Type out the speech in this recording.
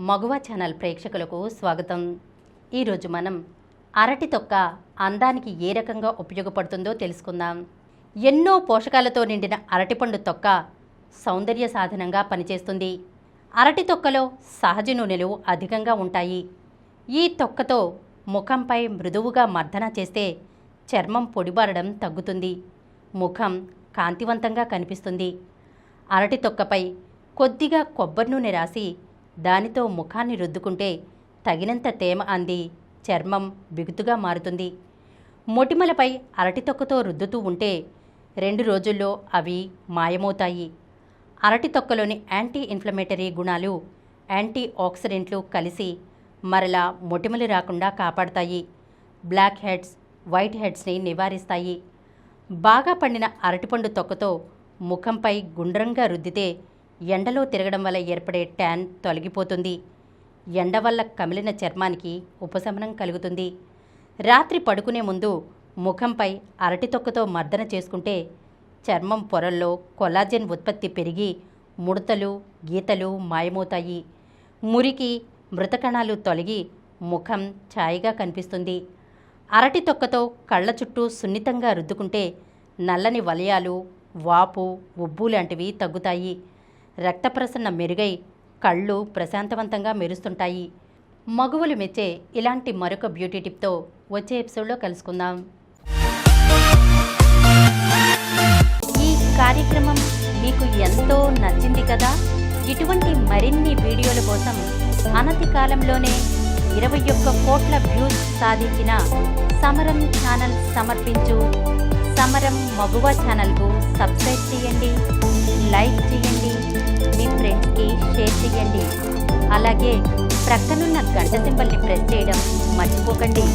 మగువ channel ప్రేక్షకులకు స్వాగతం. ఈరోజు మనం అరటి తొక్క అందానికి ఏ రకంగా ఉపయోగపడుతుందో తెలుసుకుందాం. ఎన్నో పోషకాలతో నిండిన అరటిపండు తొక్క సౌందర్య సాధనంగా పనిచేస్తుంది. అరటి తొక్కలో సహజ నూనెలు అధికంగా ఉంటాయి. ఈ తొక్కతో ముఖంపై మృదువుగా మర్దన చేస్తే చర్మం పొడిబారడం తగ్గుతుంది, ముఖం కాంతివంతంగా కనిపిస్తుంది. అరటి తొక్కపై కొద్దిగా కొబ్బరి నూనె రాసి దానితో ముఖాన్ని రుద్దుకుంటే తగినంత తేమ అంది చర్మం బిగుతుగా మారుతుంది. మొటిమలపై అరటి తొక్కతో రుద్దుతూ ఉంటే 2 రోజుల్లో అవి మాయమవుతాయి. అరటి తొక్కలోని యాంటీ ఇన్ఫ్లమేటరీ గుణాలు, యాంటీ ఆక్సిడెంట్లు కలిసి మరలా మొటిమలు రాకుండా కాపాడతాయి. బ్లాక్ హెడ్స్, వైట్ హెడ్స్ని నివారిస్తాయి. బాగా పండిన అరటిపండు తొక్కతో ముఖంపై గుండ్రంగా రుద్దితే ఎండలో తిరగడం వల్ల ఏర్పడే ట్యాన్ తొలగిపోతుంది. ఎండ వల్ల కమిలిన చర్మానికి ఉపశమనం కలుగుతుంది. రాత్రి పడుకునే ముందు ముఖంపై అరటి తొక్కతో మర్దన చేసుకుంటే చర్మం పొరల్లో కొల్లాజెన్ ఉత్పత్తి పెరిగి ముడతలు, గీతలు మాయమవుతాయి. మురికి, మృత కణాలు తొలగి ముఖం ఛాయగా కనిపిస్తుంది. అరటి తొక్కతో కళ్ళ చుట్టూ సున్నితంగా రుద్దుకుంటే నల్లని వలయాలు, వాపు, ఉబ్బు లాంటివి తగ్గుతాయి. రక్త ప్రసరణ మెరుగై కళ్ళు ప్రశాంతవంతంగా మెరుస్తుంటాయి. మగువలు మెచ్చే ఇలాంటి మరొక బ్యూటీ టిప్తో వచ్చే ఎపిసోడ్లో కలుసుకుందాం. ఈ కార్యక్రమం మీకు ఎంతో నచ్చింది కదా. ఇటువంటి మరిన్ని వీడియోల కోసం అనతి కాలంలోనే 21 కోట్ల వ్యూస్ సాధించిన సమరం ఛానల్ సమర్పించు సమరం మగువ ఛానల్కు సబ్స్క్రైబ్ చేయండి, లైక్ చేయండి, మీ ఫ్రెండ్స్కి షేర్ చేయండి. అలాగే ప్రక్కనున్న గంట సింబల్ని ప్రెస్ చేయడం మర్చిపోకండి.